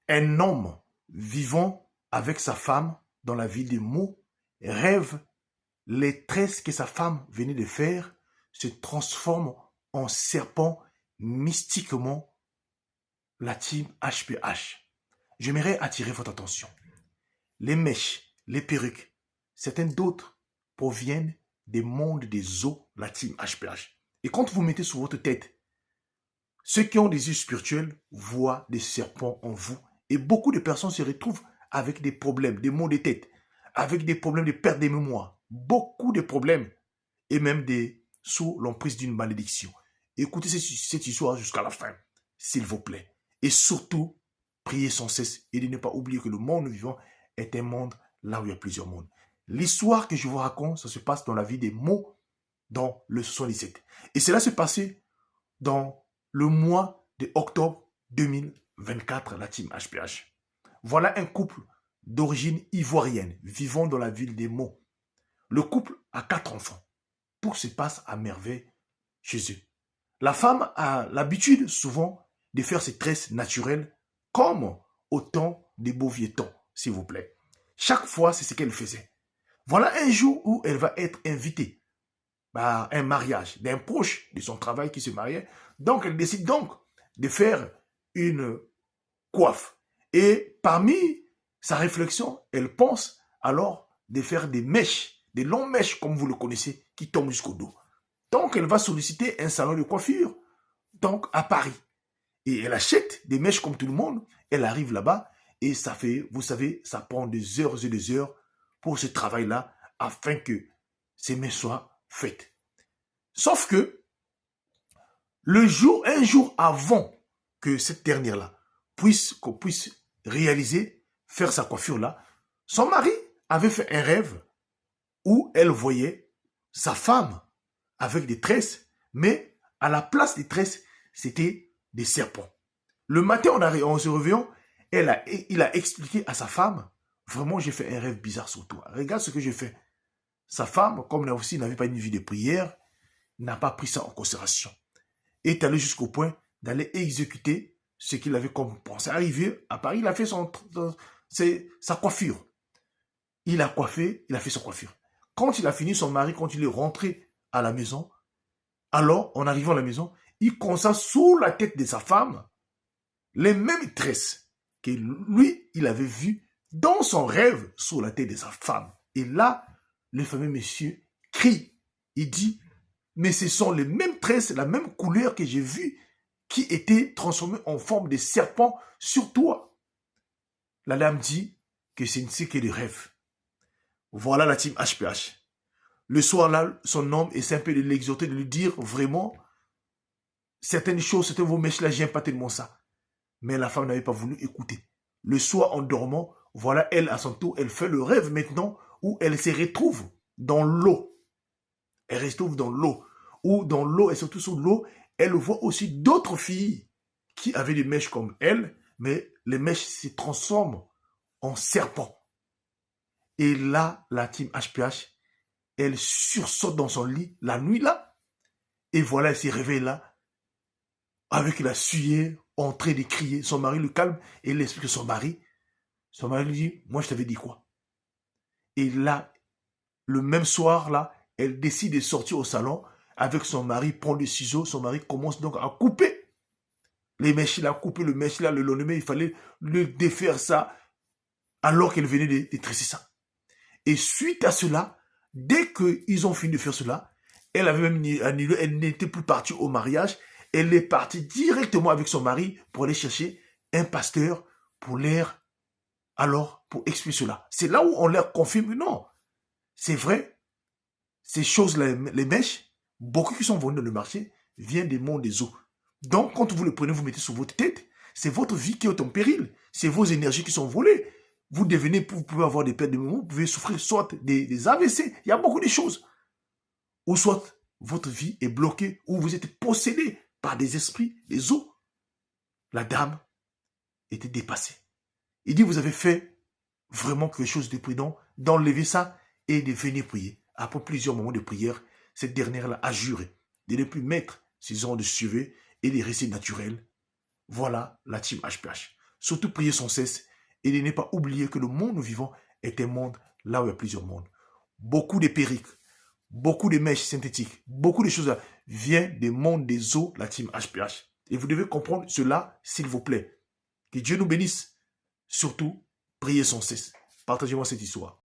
Un homme vivant avec sa femme dans la ville des mots rêve les tresses que sa femme venait de faire se transforment en serpent mystiquement. La team HPH. J'aimerais attirer votre attention. Les mèches, les perruques, certaines d'autres proviennent des mondes des eaux, la team HPH. Et quand vous mettez sur votre tête, ceux qui ont des yeux spirituels voient des serpents en vous. Et beaucoup de personnes se retrouvent avec des problèmes, des maux de tête, avec des problèmes de perte de mémoire, beaucoup de problèmes, et même des sous l'emprise d'une malédiction. Écoutez cette histoire jusqu'à la fin, s'il vous plaît. Et surtout, priez sans cesse et de ne pas oublier que le monde vivant est un monde là où il y a plusieurs mondes. L'histoire que je vous raconte, ça se passe dans la vie des mots dans le 77. Et cela s'est passé dans le mois de octobre 2024, la team HPH. Voilà un couple d'origine ivoirienne vivant dans la ville des Mots. Le couple a 4 enfants. Tout se passe à merveille chez eux. La femme a l'habitude souvent de faire ses tresses naturelles comme au temps des beaux vieux temps, s'il vous plaît. Chaque fois, c'est ce qu'elle faisait. Voilà un jour où elle va être invitée à un mariage d'un proche de son travail qui se mariait. Donc, elle décide donc de faire une coiffe. Et parmi sa réflexion, elle pense alors de faire des mèches, des longues mèches comme vous le connaissez, qui tombent jusqu'au dos. Donc, elle va solliciter un salon de coiffure, donc à Paris. Et elle achète des mèches comme tout le monde. Elle arrive là-bas et ça fait, vous savez, ça prend des heures et des heures pour ce travail-là afin que ces mèches soient faites. Sauf que un jour avant que cette dernière-là qu'on puisse réaliser, faire sa coiffure-là, son mari avait fait un rêve où elle voyait sa femme avec des tresses, mais à la place des tresses, c'était des serpents. Le matin, en se réveillant, il a expliqué à sa femme, vraiment, j'ai fait un rêve bizarre sur toi. Regarde ce que j'ai fait. Sa femme, comme là aussi, n'avait pas une vie de prière, n'a pas pris ça en considération. Et est allé jusqu'au point d'aller exécuter ce qu'il avait comme pensé. Arrivé à Paris, il a fait sa coiffure. Il a coiffé, il a fait sa coiffure. Quand il a fini, son mari, quand il est rentré à la maison, alors, en arrivant à la maison, il constate sous la tête de sa femme les mêmes tresses que lui, il avait vues dans son rêve sous la tête de sa femme. Et là, le fameux monsieur crie. Il dit, mais ce sont les mêmes tresses, la même couleur que j'ai vue qui étaient transformées en forme de serpent sur toi. La dame dit que ce n'est que des rêves. Voilà la team HPH. Le soir-là, son homme essaie un peu de l'exhorter, de lui dire vraiment certaines choses, certaines vos mèches là, j'aime pas tellement ça. Mais la femme n'avait pas voulu écouter. Le soir, en dormant, voilà, elle, à son tour, elle fait le rêve maintenant où elle se retrouve dans l'eau. Elle se retrouve dans l'eau. Ou dans l'eau, et surtout sous l'eau, elle voit aussi d'autres filles qui avaient des mèches comme elle, mais les mèches se transforment en serpents. Et là, la team HPH, elle sursaute dans son lit la nuit là, et voilà, elle s'est réveillée là, avec la sueur, en train de crier. Son mari le calme et il explique à son mari lui dit, moi je t'avais dit quoi? Et là, le même soir là, elle décide de sortir au salon avec son mari, prend des ciseaux, son mari commence donc à couper les mèches, il a coupé le mèche là, le lendemain, il fallait le défaire ça, alors qu'elle venait de tresser ça. Et suite à cela, dès qu'ils ont fini de faire cela, elle avait même annulé, elle n'était plus partie au mariage, elle est partie directement avec son mari pour aller chercher un pasteur pour pour expliquer cela. C'est là où on leur confirme, non, c'est vrai, ces choses-là, les mèches, beaucoup qui sont venus dans le marché, viennent des mondes des eaux. Donc, quand vous le prenez, vous mettez sur votre tête, c'est votre vie qui est en péril, c'est vos énergies qui sont volées. Vous pouvez avoir des pertes de mémoire, vous pouvez souffrir soit des AVC, il y a beaucoup de choses. Ou soit votre vie est bloquée, ou vous êtes possédé par des esprits, des eaux. La dame était dépassée. Il dit, vous avez fait vraiment quelque chose de prudent, d'enlever ça et de venir prier. Après plusieurs moments de prière, cette dernière-là a juré de ne plus mettre ces ordres de suivre et les récits naturels. Voilà la team HPH. Surtout prier sans cesse et de ne pas oublier que le monde où nous vivons est un monde là où il y a plusieurs mondes. Beaucoup de perruques, beaucoup de mèches synthétiques, beaucoup de choses viennent des mondes des eaux, la team HPH. Et vous devez comprendre cela, s'il vous plaît. Que Dieu nous bénisse. Surtout, priez sans cesse. Partagez-moi cette histoire.